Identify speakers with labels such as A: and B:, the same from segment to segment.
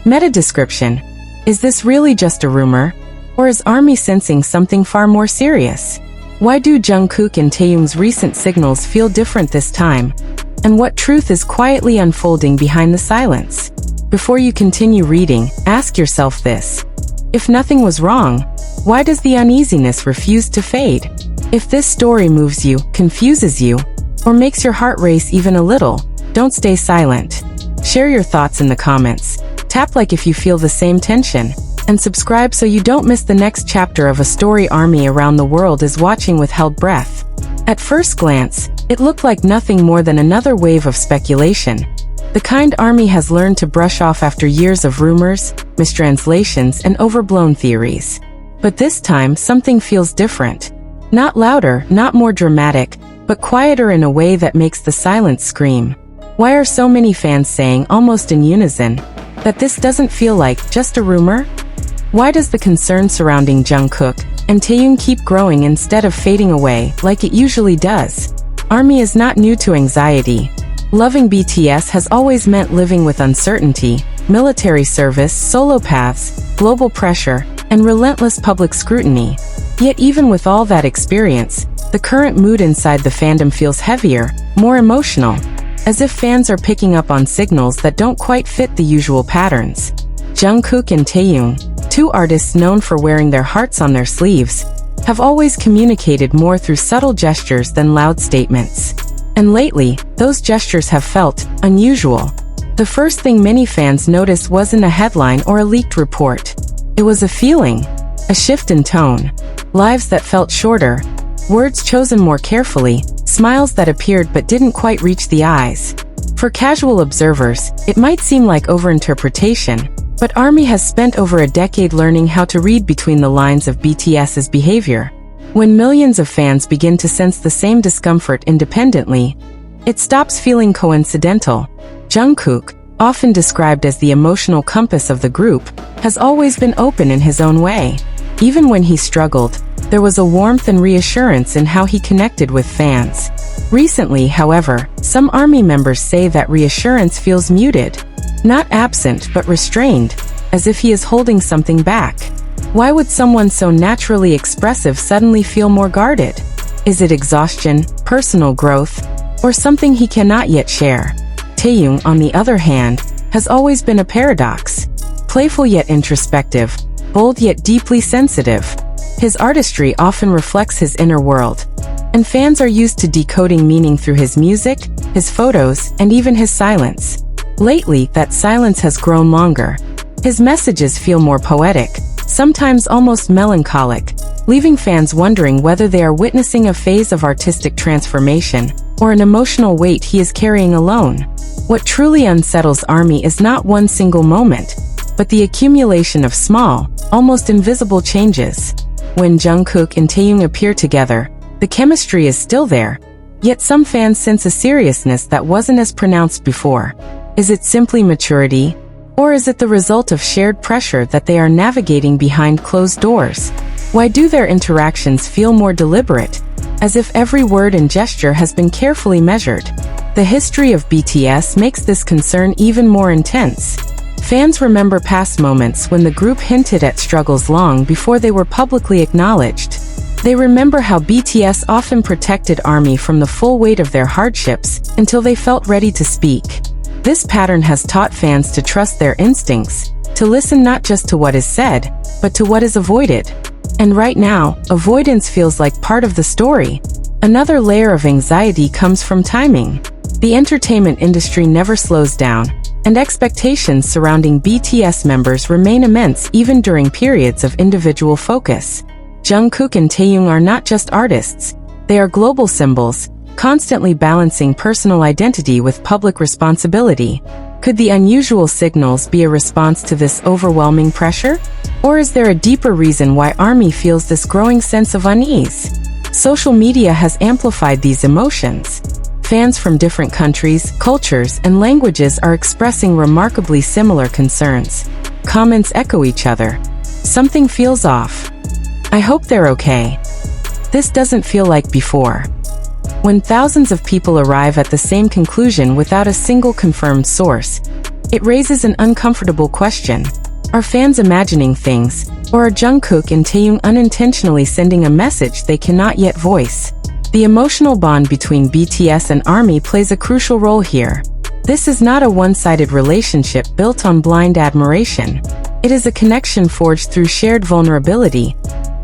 A: Meta description. Is this really just a rumor? Or is ARMY sensing something far more serious? Why do Jungkook and Taehyung's recent signals feel different this time? And what truth is quietly unfolding behind the silence? Before you continue reading, ask yourself this. If nothing was wrong, why does the uneasiness refuse to fade? If this story moves you, confuses you, or makes your heart race even a little, don't stay silent. Share your thoughts in the comments. Tap like if you feel the same tension. And subscribe so you don't miss the next chapter of a story ARMY around the world is watching with held breath. At first glance, it looked like nothing more than another wave of speculation. The kind ARMY has learned to brush off after years of rumors, mistranslations, and overblown theories. But this time, something feels different. Not louder, not more dramatic, but quieter in a way that makes the silence scream. Why are so many fans saying, almost in unison, that this doesn't feel like just a rumor? Why does the concern surrounding Jungkook and Taehyung keep growing instead of fading away, like it usually does? ARMY is not new to anxiety. Loving BTS has always meant living with uncertainty, military service, solo paths, global pressure, and relentless public scrutiny. Yet even with all that experience, the current mood inside the fandom feels heavier, more emotional, as if fans are picking up on signals that don't quite fit the usual patterns. Jungkook and Taehyung, two artists known for wearing their hearts on their sleeves, have always communicated more through subtle gestures than loud statements. And lately, those gestures have felt unusual. The first thing many fans noticed wasn't a headline or a leaked report. It was a feeling, a shift in tone, lives that felt shorter, words chosen more carefully, smiles that appeared but didn't quite reach the eyes. For casual observers, it might seem like overinterpretation, but ARMY has spent over a decade learning how to read between the lines of BTS's behavior. When millions of fans begin to sense the same discomfort independently, it stops feeling coincidental. Jungkook, often described as the emotional compass of the group, has always been open in his own way. Even when he struggled, there was a warmth and reassurance in how he connected with fans. Recently, however, some ARMY members say that reassurance feels muted. Not absent, but restrained, as if he is holding something back. Why would someone so naturally expressive suddenly feel more guarded? Is it exhaustion, personal growth, or something he cannot yet share? Taehyung, on the other hand, has always been a paradox. Playful yet introspective, bold yet deeply sensitive. His artistry often reflects his inner world, and fans are used to decoding meaning through his music, his photos, and even his silence. Lately, that silence has grown longer. His messages feel more poetic, sometimes almost melancholic, leaving fans wondering whether they are witnessing a phase of artistic transformation or an emotional weight he is carrying alone. What truly unsettles ARMY is not one single moment, but the accumulation of small, almost invisible changes. When Jungkook and Taehyung appear together, the chemistry is still there, yet some fans sense a seriousness that wasn't as pronounced before. Is it simply maturity? Or is it the result of shared pressure that they are navigating behind closed doors? Why do their interactions feel more deliberate, as if every word and gesture has been carefully measured? The history of BTS makes this concern even more intense. Fans remember past moments when the group hinted at struggles long before they were publicly acknowledged. They remember how BTS often protected ARMY from the full weight of their hardships until they felt ready to speak. This pattern has taught fans to trust their instincts, to listen not just to what is said, but to what is avoided. And right now, avoidance feels like part of the story. Another layer of anxiety comes from timing. The entertainment industry never slows down, and expectations surrounding BTS members remain immense even during periods of individual focus. Jungkook and Taehyung are not just artists, they are global symbols, constantly balancing personal identity with public responsibility. Could the unusual signals be a response to this overwhelming pressure? Or is there a deeper reason why ARMY feels this growing sense of unease? Social media has amplified these emotions. Fans from different countries, cultures, and languages are expressing remarkably similar concerns. Comments echo each other. Something feels off. I hope they're okay. This doesn't feel like before. When thousands of people arrive at the same conclusion without a single confirmed source, It raises an uncomfortable question. Are fans imagining things, or are Jungkook and Taehyung unintentionally sending a message they cannot yet voice? The emotional bond between BTS and ARMY plays a crucial role here. This is not a one-sided relationship built on blind admiration. It is a connection forged through shared vulnerability,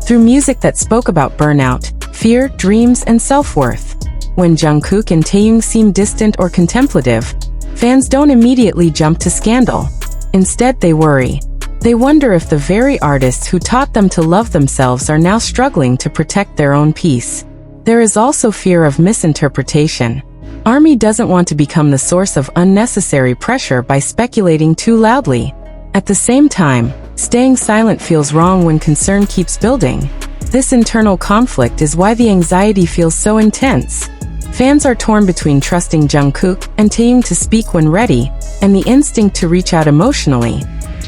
A: through music that spoke about burnout, fear, dreams, and self-worth. When Jungkook and Taehyung seem distant or contemplative, fans don't immediately jump to scandal. Instead, they worry. They wonder if the very artists who taught them to love themselves are now struggling to protect their own peace. There is also fear of misinterpretation. ARMY doesn't want to become the source of unnecessary pressure by speculating too loudly. At the same time, staying silent feels wrong when concern keeps building. This internal conflict is why the anxiety feels so intense. Fans are torn between trusting Jungkook and Taehyung to speak when ready, and the instinct to reach out emotionally,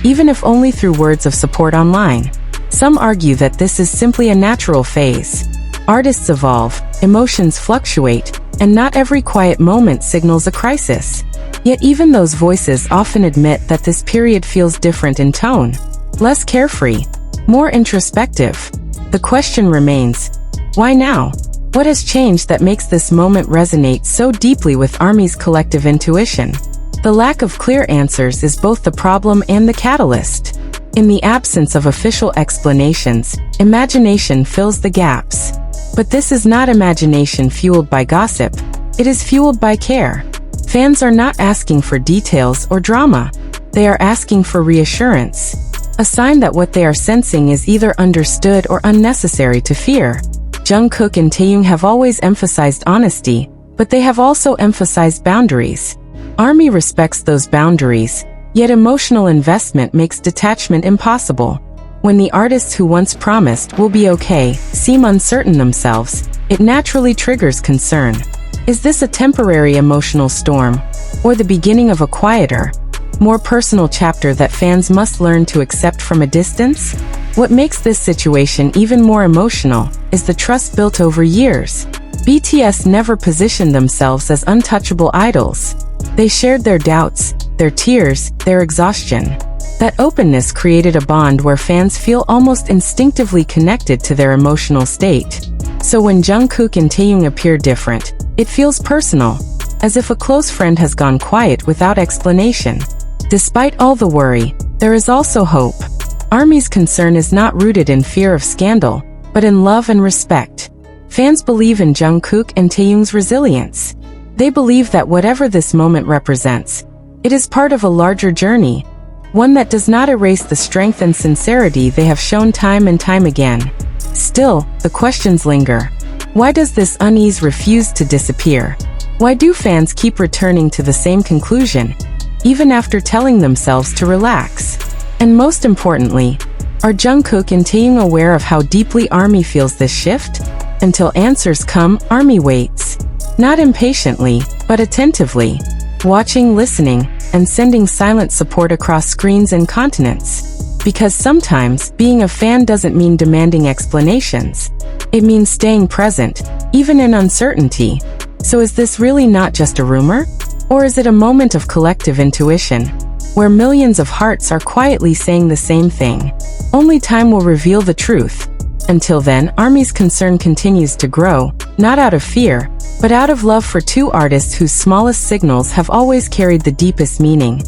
A: even if only through words of support online. Some argue that this is simply a natural phase. Artists evolve, emotions fluctuate, and not every quiet moment signals a crisis. Yet even those voices often admit that this period feels different in tone. Less carefree, more introspective. The question remains, why now? What has changed that makes this moment resonate so deeply with ARMY's collective intuition? The lack of clear answers is both the problem and the catalyst. In the absence of official explanations, imagination fills the gaps. But this is not imagination fueled by gossip. It is fueled by care. Fans are not asking for details or drama. They are asking for reassurance. A sign that what they are sensing is either understood or unnecessary to fear. Jungkook and Taehyung have always emphasized honesty, but they have also emphasized boundaries. ARMY respects those boundaries, yet emotional investment makes detachment impossible. When the artists who once promised "we'll be okay" seem uncertain themselves, it naturally triggers concern. Is this a temporary emotional storm, or the beginning of a quieter, more personal chapter that fans must learn to accept from a distance? What makes this situation even more emotional is the trust built over years. BTS never positioned themselves as untouchable idols. They shared their doubts, their tears, their exhaustion. That openness created a bond where fans feel almost instinctively connected to their emotional state. So when Jungkook and Taehyung appear different, it feels personal, as if a close friend has gone quiet without explanation. Despite all the worry, there is also hope. ARMY's concern is not rooted in fear of scandal, but in love and respect. Fans believe in Jungkook and Taehyung's resilience. They believe that whatever this moment represents, it is part of a larger journey, one that does not erase the strength and sincerity they have shown time and time again. Still, the questions linger. Why does this unease refuse to disappear? Why do fans keep returning to the same conclusion, even after telling themselves to relax? And most importantly, are Jungkook and Taehyung aware of how deeply ARMY feels this shift? Until answers come, ARMY waits. Not impatiently, but attentively. Watching, listening, and sending silent support across screens and continents. Because sometimes, being a fan doesn't mean demanding explanations. It means staying present, even in uncertainty. So is this really not just a rumor? Or is it a moment of collective intuition, where millions of hearts are quietly saying the same thing? Only time will reveal the truth. Until then, ARMY's concern continues to grow, not out of fear, but out of love for two artists whose smallest signals have always carried the deepest meaning.